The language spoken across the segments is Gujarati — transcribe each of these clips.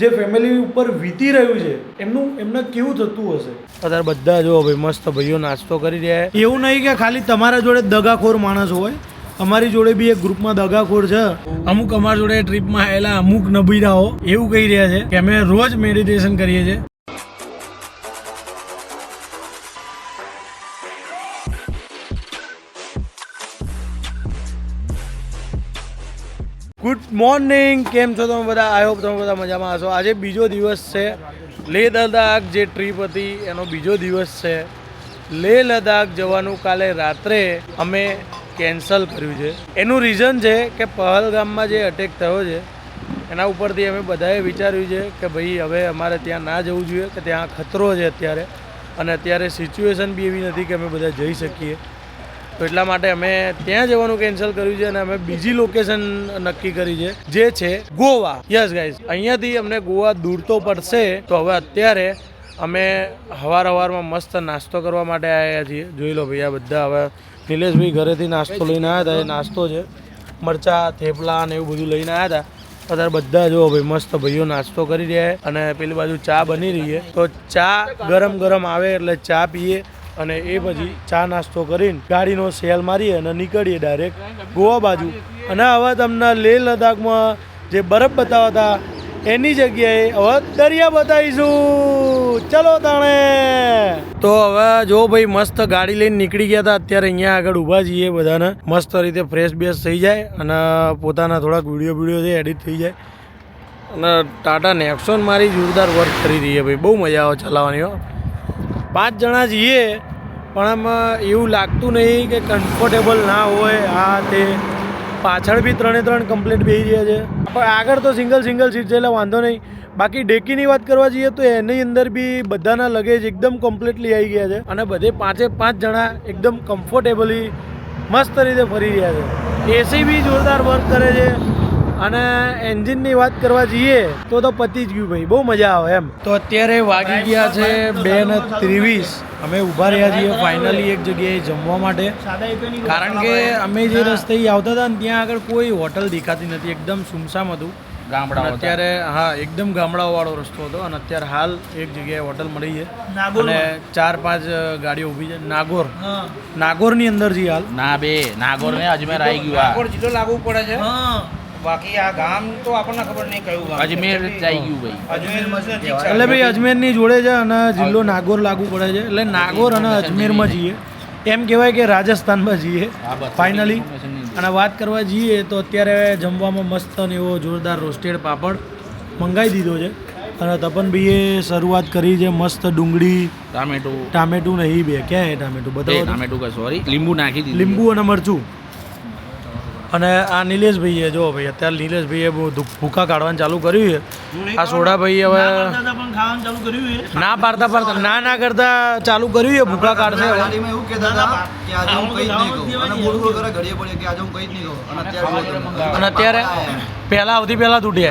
જે ફેમિલી ઉપર વીતી રહ્યું છે એમને કેવું થતું હશે. અત્યારે બધા જો ભાઈ મસ્ત ભાઈઓ નાસ્તો કરી રહ્યા છે. એવું નહીં કે ખાલી તમારા જોડે દગાખોર માણસ હોય, અમારી જોડે બી એક ગ્રુપમાં દગાખોર છે. અમુક અમારી જોડે ટ્રીપમાં આવેલા અમુક નબીરાઓ એવું કહી રહ્યા છે કે અમે રોજ મેડિટેશન કરીએ છીએ. ગુડ મોર્નિંગ, કેમ છો તમે બધા? આઈ હોપ તમે બધા મજામાં હશો. આજે બીજો દિવસ છે લેહ લદ્દાખ જે ટ્રીપ હતી એનો બીજો દિવસ છે. લેહ લદ્દાખ જવાનું કાલે રાત્રે અમે કેન્સલ કર્યું છે. એનું રીઝન છે કે પહલગામમાં જે અટેક થયો છે એના ઉપરથી અમે બધાએ વિચાર્યું છે કે ભાઈ હવે અમારે ત્યાં ના જવું જોઈએ, કે ત્યાં ખતરો છે અત્યારે, અને અત્યારે સિચ્યુએશન બી એવી નથી કે અમે બધા જઈ શકીએ. તો એટલા માટે અમે ત્યાં જવાનું કેન્સલ કર્યું છે અને અમે બીજી લોકેશન નક્કી કરી છે જે છે ગોવા. યસ ગાઈઝ, અહીંયાથી અમને ગોવા દૂર તો પડશે. તો હવે અત્યારે અમે સવારમાં મસ્ત નાસ્તો કરવા માટે આવ્યા છીએ. જોઈ લો ભાઈ, આ બધા હવે નિલેશભાઈ ઘરેથી નાસ્તો લઈને આવ્યા હતા. એ નાસ્તો છે મરચાં, થેપલા ને એવું બધું લઈને આવ્યા હતા. અત્યારે બધા જો ભાઈ મસ્ત ભાઈઓ નાસ્તો કરી રહ્યા અને પેલી બાજુ ચા બની રહી છે. તો ચા ગરમ ગરમ આવે એટલે ચા પીએ અને એ પછી ચા નાસ્તો કરીને ગાડીનો સેલ મારીએ અને નીકળીએ ડાયરેક્ટ ગોવા બાજુ. અને હવે તમને લેહ લદ્દાખમાં જે બરફ બતાવતા હતા એની જગ્યાએ હવે દરિયા બતાવીશું. ચલો તાણે. તો હવે જો ભાઈ મસ્ત ગાડી લઈને નીકળી ગયા હતા. અત્યારે અહીંયા આગળ ઊભા છીએ, બધાને મસ્ત રીતે ફ્રેશ બેસ થઈ જાય અને પોતાના થોડાક વિડીયો છે એડિટ થઈ જાય. અને ટાટા નેક્સોન મારી જોરદાર વર્ક કરી રહી છે ભાઈ, બહુ મજા આવે ચલાવવાની. 5 જણા છીએ પણ આમાં એવું લાગતું નહીં કે કમ્ફર્ટેબલ ના હોય. આ તે પાછળ બી 3 કમ્પ્લીટ બેસી રહ્યા છે. પણ આગળ તો સિંગલ સીટ છે એટલે વાંધો નહીં. બાકી ડેકીની વાત કરવા જઈએ તો એની અંદર બી બધાના લગેજ એકદમ કમ્પ્લીટલી આવી ગયા છે અને બધે 5 જણા એકદમ કમ્ફર્ટેબલી મસ્ત રીતે ફરી રહ્યા છે. એસી બી જોરદાર વર્ક કરે છે. અને એન્જિનની વાત કરવા જઈએ તો પતી જ ગયું ભાઈ, બહુ મજા આવે એમ. તો અત્યારે વાગી ગયા છે 2:23. અમે ઊભા રહ્યા છીએ ફાઇનલી એક જગ્યાએ જમવા માટે, કારણ કે અમે જે રસ્તે આવતા હતા ને ત્યાં આગળ કોઈ હોટલ દેખાતી નથી, એકદમ સુમસામ હતું ગામડા. અત્યારે હા, એકદમ ગામડાઓ વાળો રસ્તો હતો અને અત્યારે હાલ એક જગ્યાએ હોટલ મળી છે અને 4-5 ગાડીઓ ઊભી છે. નાગોરની અંદર છીએ હાલ. નાગોર ને અજમેર આવી ગયું. નાગોર જિલ્લો લાગુ પડે છે. બાકી આ ગામ તો આપણને ખબર નહીં કયું ગામ. અજમેર આવી ગયું ભાઈ. અજમેરમાં છે. એટલે ભાઈ અજમેરની જોડે છે અને જિલ્લો નાગોર લાગુ પડે છે. એટલે નાગોર અને અજમેરમાં જઈએ, એમ કહેવાય કે રાજસ્થાનમાં જઈએ ફાઇનલી. અને વાત કરવા જઈએ તો અત્યારે જમવામાં મસ્ત અને એવો જોરદાર રોસ્ટેડ પાપડ મંગાવી દીધો છે. અને તપનભાઈએ શરૂઆત કરી છે મસ્ત ડુંગળી, ટામેટું નહીં બે ક્યાં ટામેટું બતાવો. ટામેટું સોરી, લીંબુ નાખી દીધું, લીંબુ અને મરચું. અને આ નિલેશભાઈએ જો ભાઈ, અત્યારે નિલેશભાઈએ બહુ ભૂકા કાઢવાનું ચાલુ કર્યું છે. આ સોડાભાઈ હવે ના પાડતા ના કરતા ચાલુ કર્યું છે, ભૂકા કાઢશે. અને અત્યારે સૌથી પહેલા તૂટી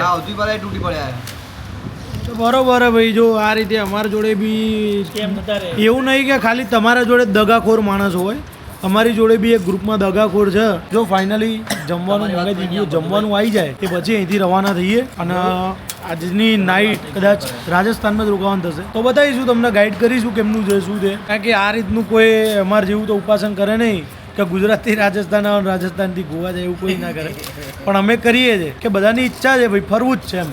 પડ્યા. બરોબર ભાઈ, જો આ રીતે અમારા જોડે બી એવું નહીં કે ખાલી તમારા જોડે દગાખોર માણસ હોય, અમારી જોડે બી એક ગ્રુપમાં દગાખોર છે. જો ફાઇનલી જમવાનું મંગાવી દીધું, જમવાનું આવી જાય એ પછી અહીંથી રવાના થઈએ અને આજની નાઇટ કદાચ રાજસ્થાનમાં જ રોકાવાનું થશે. તો બતાવીશું તમને, ગાઈડ કરીશું કેમનું છે શું છે. કારણ કે આ રીતનું કોઈ અમારે જેવું તો ઉપાસન કરે નહીં કે ગુજરાતથી રાજસ્થાન આવે, રાજસ્થાનથી ગોવા જાય, એવું કોઈ ના કરે. પણ અમે કરીએ છીએ કે બધાની ઈચ્છા છે ભાઈ ફરવું જ છે એમ,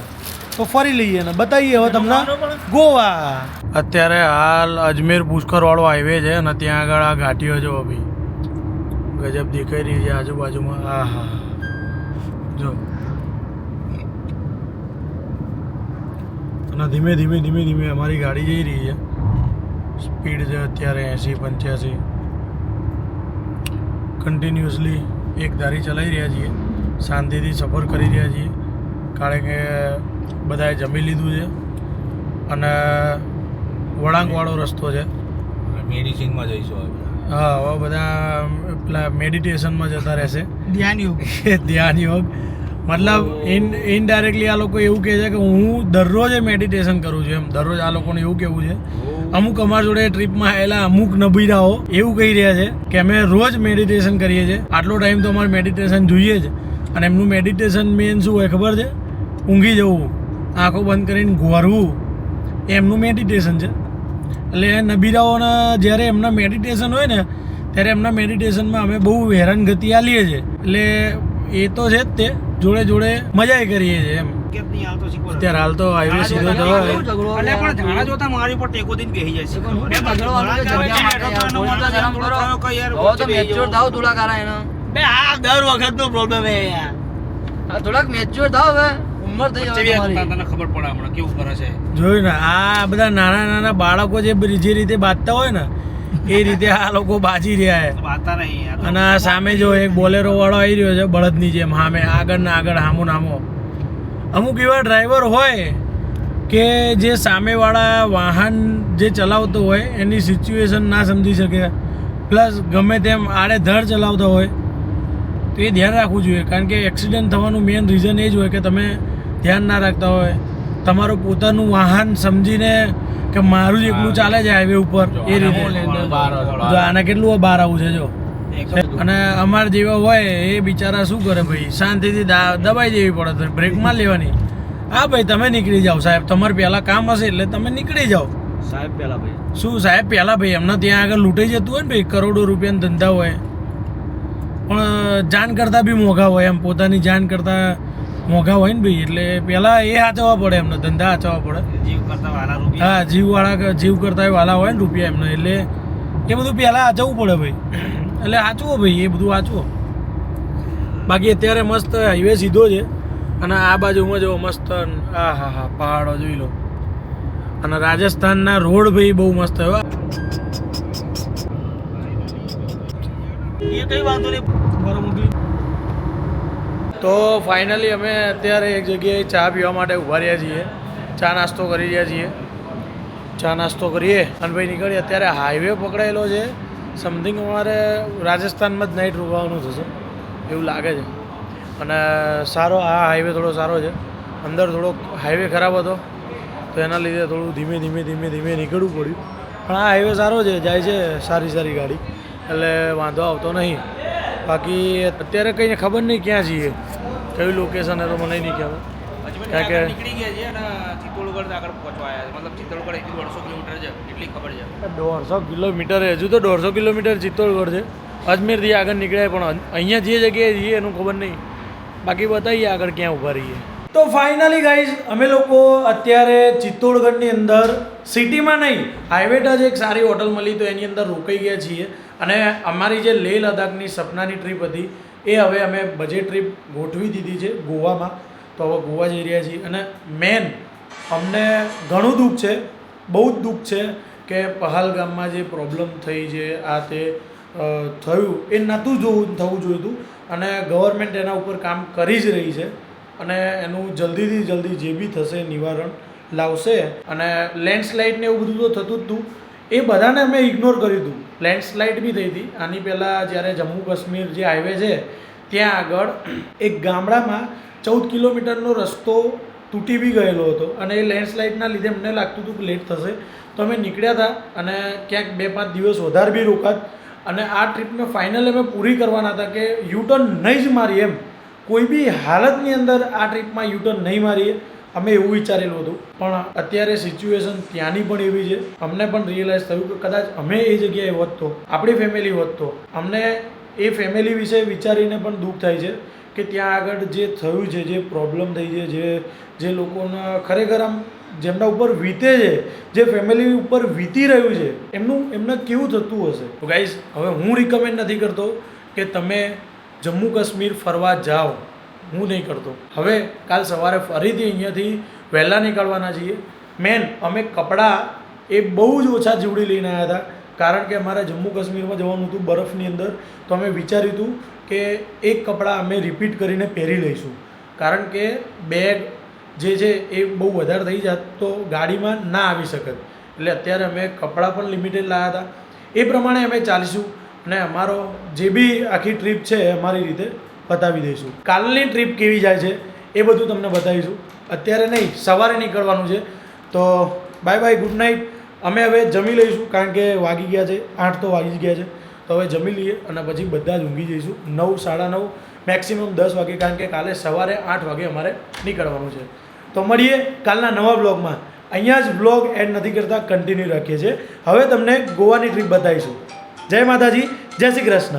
તો ફરી લઈએ ને બતાવીએ હવે તમને ગોવા. અત્યારે હાલ અજમેર પુષ્કર વાળો હાઈવે છે અને ત્યાં આગળ આ ઘાટીઓ જો ભાઈ ગજબ દેખાઈ રહી છે આજુબાજુમાં. હા હા, જો. અને ધીમે અમારી ગાડી જઈ રહી છે. સ્પીડ છે અત્યારે 80-85. કન્ટિન્યુઅસલી એક ધારી ચલાવી રહ્યા છીએ, શાંતિથી સફર કરી રહ્યા છીએ, કારણ કે બધાએ જમી લીધું છે અને વળાંકવાળો રસ્તો છે. મેડિસિનમાં જઈશું હવે. હા, હવે બધા પેલા મેડિટેશનમાં જતા રહેશે. ધ્યાન યોગ મતલબ ઇનડાયરેક્ટલી આ લોકો એવું કહે છે કે હું દરરોજ મેડિટેશન કરું છું એમ. દરરોજ આ લોકોને એવું કહેવું છે. અમુક અમારી જોડે ટ્રીપમાં આવેલા અમુક નબીરાઓ એવું કહી રહ્યા છે કે અમે રોજ મેડિટેશન કરીએ છીએ, આટલો ટાઈમ તો અમારે મેડિટેશન જોઈએ જ. અને એમનું મેડિટેશન મેન શું હોય ખબર છે? ઊંઘી જવું. આંખો બંધ કરીને ગોરવું એમનું મેડિટેશન છે. એટલે નબીરાઓને જ્યારે એમના મેડિટેશન હોય ને ત્યારે એમના મેડિટેશનમાં અમે બહુ હેરાનગતિ આલીએ છીએ. એટલે એ તો છે જ તે, જોડે જોડે મજાય કરીએ છીએ એમ. કેમ નહીં આવતો શીખવાડો. અત્યારે હાલ તો હાઈવે સીધો જવાય. એટલે પણ ઝાડા જોતા મારી ઉપર ટેકો દઈને બેસી જાય છે. બે બગડવાનું તો જગ્યા માટે યાર, થોડું તો શરમ કરો. હવે તો મેચ્યોર થાવ થોડા કારા એનો. બે આ દર વખતનો પ્રોબ્લેમ છે યાર. આ થોડાક મેચ્યોર થાવ હવે, ઉંમર થઈ જાય તમારી. તને ખબર પડે હમણાં કેવું કરે છે. જોયું ને, આ બધા નાના નાના બાળકો જે રીતે બાજતા હોય ને એ રીતે આ લોકો બાજી રહ્યા છે. વાતા નહીં યાર. અને આ સામે જો એક બોલેરો વાળો આવી રહ્યો છે બળદની જેમ, સામે આગળ ને આગળ હામો નામો. અમુક એવા ડ્રાઈવર હોય કે જે સામેવાળા વાહન જે ચલાવતો હોય એની સિચ્યુએશન ના સમજી શકે, પ્લસ ગમે તેમ આડેધડ ચલાવતા હોય તો એ ધ્યાન રાખવું જોઈએ. કારણ કે એક્સિડન્ટ થવાનું મેઇન રીઝન એ જ હોય કે તમે ધ્યાન ના રાખતા હોય. તમારું પોતાનું વાહન સમજીને કે મારું જ એકલું ચાલે છે હાઈવે ઉપર એ રીતે. જો આને કેટલું બહાર આવું છે જો. અને અમારા જેવા હોય એ બિચારા શું કરે ભાઈ, શાંતિથી દબાઈ દેવી પડે તો બ્રેક માર લેવાની. હા ભાઈ તમે નીકળી જાઓ સાહેબ, તમારે પહેલાં કામ હશે એટલે તમે નીકળી જાઓ. સાહેબ પહેલા ભાઈ શું સાહેબ પહેલાં ભાઈ, એમને ત્યાં આગળ લૂંટાઈ જતું હોય ને ભાઈ, કરોડો રૂપિયાના ધંધા હોય પણ જાન કરતાં બી મોંઘા હોય એમ, પોતાની જાન કરતાં મોંઘા હોય ને ભાઈ. એટલે પહેલાં એ સાચવવા પડે, એમને ધંધા સાચવવા પડે. જીવ કરતા વાલા રૂપિયા. હા જીવ કરતાં વાલા હોય ને રૂપિયા એમને, એટલે એ બધું પહેલાં સાચવવું પડે ભાઈ. એટલે સાચવો ભાઈ, એ બધું સાચવો. બાકી અત્યારે મસ્ત હાઈવે સીધો છે અને આ બાજુમાં જો મસ્ત હા હા હા પહાડો જોઈ લો. અને રાજસ્થાનના રોડ ભાઈ બહુ મસ્ત હોય. એ કઈ વાંધો નહીં. તો ફાઇનલી અમે અત્યારે એક જગ્યાએ ચા પીવા માટે ઊભા રહ્યા છીએ, ચા નાસ્તો કરી રહ્યા છીએ. ચા નાસ્તો કરીએ અને ભાઈ નીકળીએ. અત્યારે હાઈવે પકડાયેલો છે, સમથિંગ અમારે રાજસ્થાનમાં જ નાઇટ રોકાવાનું થશે એવું લાગે છે. અને સારો આ હાઈવે થોડો સારો છે. અંદર થોડોક હાઈવે ખરાબ હતો તો એના લીધે થોડું ધીમે નીકળવું પડ્યું. પણ આ હાઈવે સારો છે, જાય છે સારી ગાડી, એટલે વાંધો આવતો નહીં. બાકી અત્યારે કંઈ ખબર નહીં ક્યાં છીએ, કયું લોકેશન એ તો મને નહીં ખબર. કારણ કે નીકળી ગયા છે અને ચિત્તોડગઢ આગળ પહોંચવા આવ્યા છે. મતલબ ચિત્તોડગઢ 150 કિલોમીટર છે એટલી ખબર છે. 150 કિલોમીટર, હજુ તો 150 કિલોમીટર ચિત્તોડગઢ છે. અજમેરથી આગળ નીકળ્યા પણ અહીંયા જે જગ્યાએ જઈએ એનું ખબર નહીં. બાકી બતાવીએ આગળ ક્યાં ઊભા રહીએ. તો ફાઇનલી ગાઈઝ અમે લોકો અત્યારે ચિત્તોડગઢની અંદર સિટીમાં નહીં, હાઈવેટ જ એક સારી હોટલ મળી તો એની અંદર રોકાઈ ગયા છીએ. અને અમારી જે લેહ લદ્દાખની સપનાની ટ્રીપ હતી એ હવે અમે બજેટ ટ્રીપ ગોઠવી દીધી છે ગોવામાં. તો હવે ગોવા જઈ રહ્યા છીએ. અને મેન અમને ઘણું દુઃખ છે, બહુ જ દુઃખ છે કે પહલગામમાં જે પ્રોબ્લેમ થઈ છે આ તે થયું એ નહોતું થવું જોઈતું હતું. અને ગવર્મેન્ટ એના ઉપર કામ કરી જ રહી છે અને એનું જલ્દીથી જલ્દી જે બી થશે નિવારણ લાવશે. અને લેન્ડસ્લાઇડ ને એવું બધું તો થતું જ હતું, એ બધાને અમે ઇગ્નોર કર્યું હતું. લેન્ડસ્લાઇડ બી થઈ હતી આની પહેલાં, જ્યારે જમ્મુ કાશ્મીર જે હાઈવે છે ત્યાં આગળ એક ગામડામાં 14 કિલોમીટરનો રસ્તો તૂટી બી ગયેલો હતો. અને એ લેન્ડસ્લાઇડના લીધે અમને લાગતું હતું કે લેટ થશે તો અમે નીકળ્યા હતા અને ક્યાંક 2-5 દિવસ વધારે બી રોકાત. અને આ ટ્રીપને ફાઇનલ અમે પૂરી કરવાના હતા કે યુટર્ન નહીં જ મારીએ એમ, કોઈ બી હાલતની અંદર આ ટ્રીપમાં યુટર્ન નહીં મારીએ અમે એવું વિચારેલું હતું. પણ અત્યારે સિચ્યુએશન ત્યાંની પણ એવી છે, અમને પણ રિયલાઇઝ થયું કે કદાચ અમે એ જગ્યાએ હોત તો, આપણી ફેમિલી હોત તો, અમને એ ફેમિલી વિશે વિચારીને પણ દુઃખ થાય છે કે ત્યાં આગળ જે થયું છે, જે પ્રોબ્લેમ થઈ છે, જે લોકોના ખરેખર આમ જેમના ઉપર વીતે છે, જે ફેમિલી ઉપર વીતી રહ્યું છે એમને કેવું થતું હશે. તો ગાઈઝ હવે હું રિકમેન્ડ નથી કરતો કે તમે જમ્મુ કાશ્મીર ફરવા જાઓ, હું નહીં કરતો. હવે કાલ સવારે ફરીથી અહીંયાથી વહેલા નીકળવાના છીએ. મેન અમે કપડાં એ બહુ જ ઓછા જીવડી લઈને આવ્યા હતા કારણ કે અમારે જમ્મુ કાશ્મીરમાં જવાનું હતું બરફની અંદર. તો અમે વિચાર્યું હતું કે એક કપડાં અમે રિપીટ કરીને પહેરી લઈશું કારણ કે બેગ જે છે એ બહુ વધારે થઈ જાત તો ગાડીમાં ના આવી શકત. એટલે અત્યારે અમે કપડાં પણ લિમિટેડ લાવ્યા હતા. એ પ્રમાણે અમે ચાલીશું અને અમારો જે બી આખી ટ્રીપ છે અમારી રીતે બતાવી દઈશું. કાલની ટ્રીપ કેવી જાય છે એ બધું તમને બતાવીશું. અત્યારે નહીં, સવારે નીકળવાનું છે. તો બાય બાય, ગુડ નાઇટ. અમે હવે જમી લઈશું કારણ કે વાગી ગયા છે 8 તો વાગી ગયા છે. તો હવે જમી લઈએ અને પછી બધા જ ઊંઘી જઈશું 9, 9:30 મેક્સિમમ 10 વાગે કારણ કે કાલે સવારે 8 વાગે અમારે નીકળવાનું છે. તો મળીએ કાલના નવા બ્લોગમાં. અહીંયા જ બ્લોગ એડ નથી કરતા, કન્ટિન્યુ રાખીએ છીએ. હવે તમને ગોવાની ટ્રીપ બતાવીશું. જય માતાજી, જય શ્રી કૃષ્ણ.